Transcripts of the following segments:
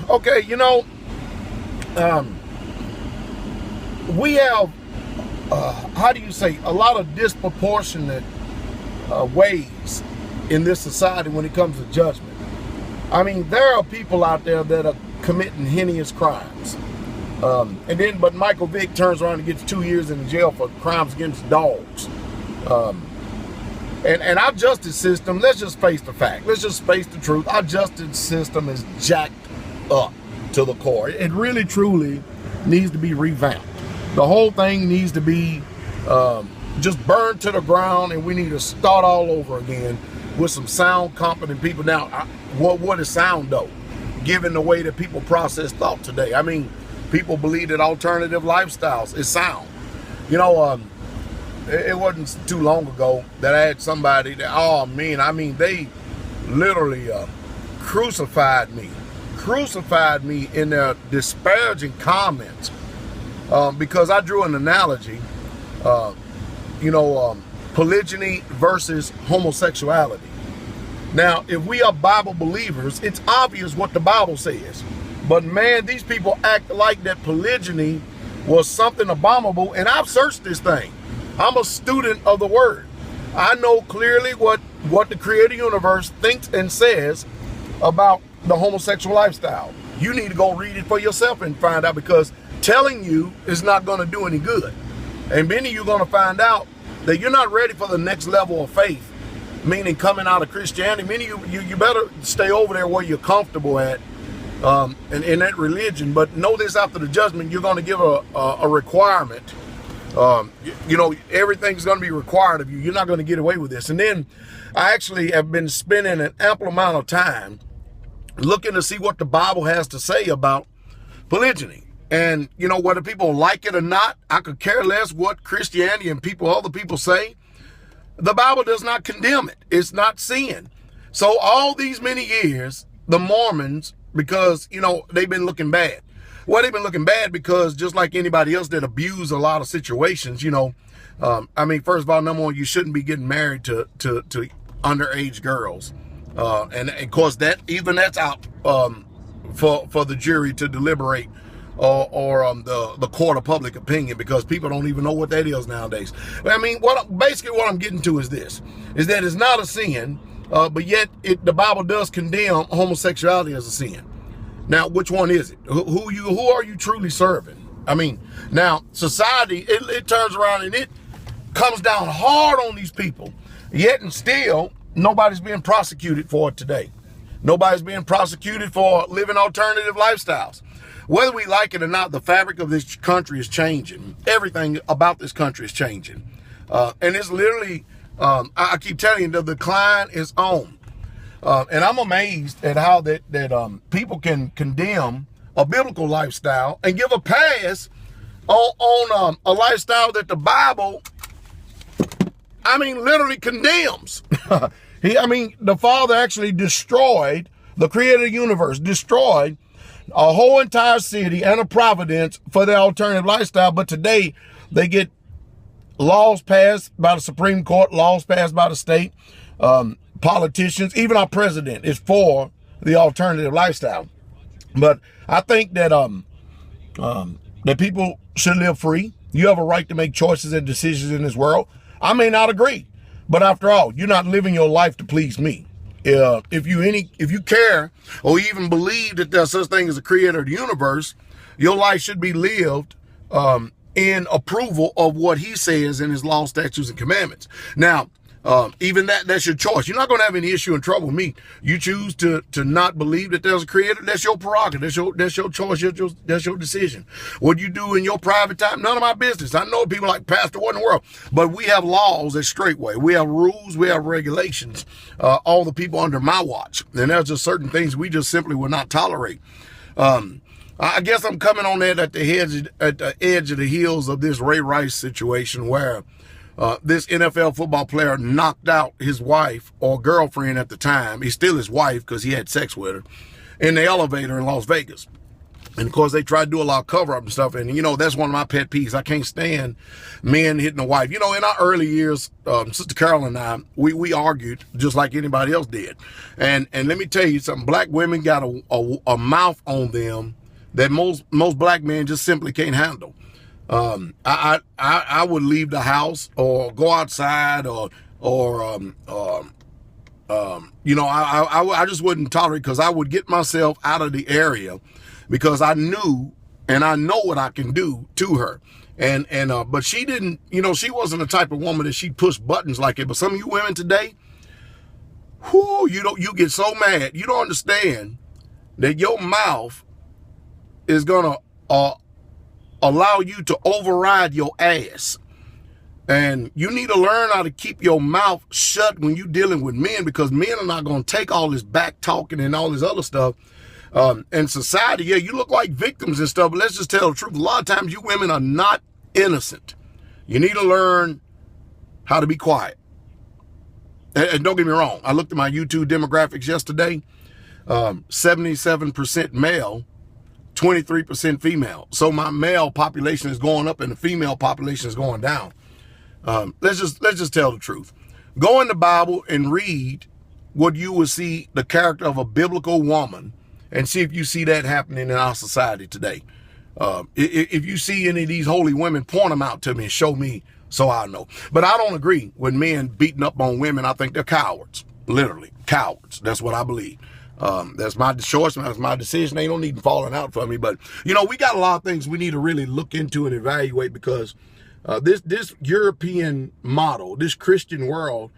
Okay, we have, how do you say, a lot of disproportionate ways in this society when it comes to judgment. I mean, there are people out there that are committing heinous crimes. But Michael Vick turns around and gets 2 years in jail for crimes against dogs. And our justice system, let's just face the fact. Let's just face the truth. Our justice system is jacked up to the core. It really, truly needs to be revamped. The whole thing needs to be just burned to the ground, and we need to start all over again with some sound, competent people. Now, what is sound, though, given the way that people process thought today? I mean, people believe that alternative lifestyles is sound. It wasn't too long ago that I had somebody that, they literally crucified me in their disparaging comments because I drew an analogy, polygyny versus homosexuality. Now, if we are Bible believers, it's obvious what the Bible says. But man, these people act like that polygyny was something abominable, and I've searched this thing. I'm a student of the word. I know clearly what the creator universe thinks and says about the homosexual lifestyle. You need to go read it for yourself and find out, because telling you is not going to do any good. And many of you are going to find out that you're not ready for the next level of faith, meaning coming out of Christianity. Many of you better stay over there where you're comfortable at, in that religion. But know this: after the judgment, you're going to give a requirement. Everything's going to be required of you. You're not going to get away with this. And then I actually have been spending an ample amount of time looking to see what the Bible has to say about polygyny. And, whether people like it or not, I could care less what Christianity and other people say. The Bible does not condemn it. It's not sin. So all these many years, the Mormons, because, they've been looking bad. Well, they've been looking bad because just like anybody else that abuse a lot of situations, first of all, number one, you shouldn't be getting married to underage girls. And of course that's out for the jury to deliberate, or the court of public opinion, because people don't even know what that is nowadays. What I'm getting to is this, is that it's not a sin, but yet the Bible does condemn homosexuality as a sin. Now, which one is it? Who are you truly serving? Now society, it turns around and it comes down hard on these people, yet and still nobody's being prosecuted for it today. Nobody's being prosecuted for living alternative lifestyles. Whether we like it or not, the fabric of this country is changing. Everything about this country is changing. And it's literally, I keep telling you, the decline is on. And I'm amazed at how that people can condemn a biblical lifestyle and give a pass on a lifestyle that the Bible, literally condemns. The Father actually destroyed the creator of the universe, destroyed a whole entire city and a providence for their alternative lifestyle. But today they get laws passed by the Supreme Court, laws passed by the state, politicians, even our president is for the alternative lifestyle. But I think that that people should live free. You have a right to make choices and decisions in this world. I may not agree, but after all, you're not living your life to please me. If you care or even believe that there's such thing as a creator of the universe, your life should be lived in approval of what he says in his law, statutes, and commandments. Now, even that's your choice. You're not going to have any issue and trouble with me. You choose to not believe that there's a creator. That's your prerogative. That's your choice. That's your decision. What you do in your private time, none of my business. I know people like Pastor, what in the world? But we have laws at Straightway. We have rules. We have regulations. All the people under my watch. And there's just certain things we just simply will not tolerate. I guess I'm coming on that at the edge of the heels of this Ray Rice situation, where this NFL football player knocked out his wife or girlfriend at the time. He's still his wife because he had sex with her in the elevator in Las Vegas. And of course, they try to do a lot of cover up and stuff. And, you know, that's one of my pet peeves. I can't stand men hitting a wife. You know, in our early years, Sister Carol and I, we argued just like anybody else did. And let me tell you something. Black women got a mouth on them that most black men just simply can't handle. I would leave the house or go outside or you know, I just wouldn't tolerate, because I would get myself out of the area, because I knew and I know what I can do to her. And but she didn't, you know, she wasn't the type of woman that she'd push buttons like it. But some of you women today, whoo, you get so mad. You don't understand that your mouth is gonna allow you to override your ass. And you need to learn how to keep your mouth shut when you're dealing with men, because men are not going to take all this back talking and all this other stuff. And society, yeah, you look like victims and stuff, but let's just tell the truth. A lot of times you women are not innocent. You need to learn how to be quiet. And don't get me wrong, I looked at my YouTube demographics yesterday. 77% male, 23% female. So my male population is going up and the female population is going down. Let's just tell the truth. Go in the Bible and read what you will see the character of a biblical woman, and see if you see that happening in our society today. If you see any of these holy women, point them out to me and show me so I know. But I don't agree with men beating up on women. I think they're cowards, literally cowards. That's what I believe. That's my choice. That's my decision. They don't need falling out for me. But, you know, we got a lot of things we need to really look into and evaluate, because this European model, this Christian world,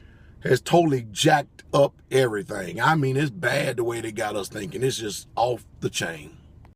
has totally jacked up everything. I mean, it's bad the way they got us thinking. It's just off the chain.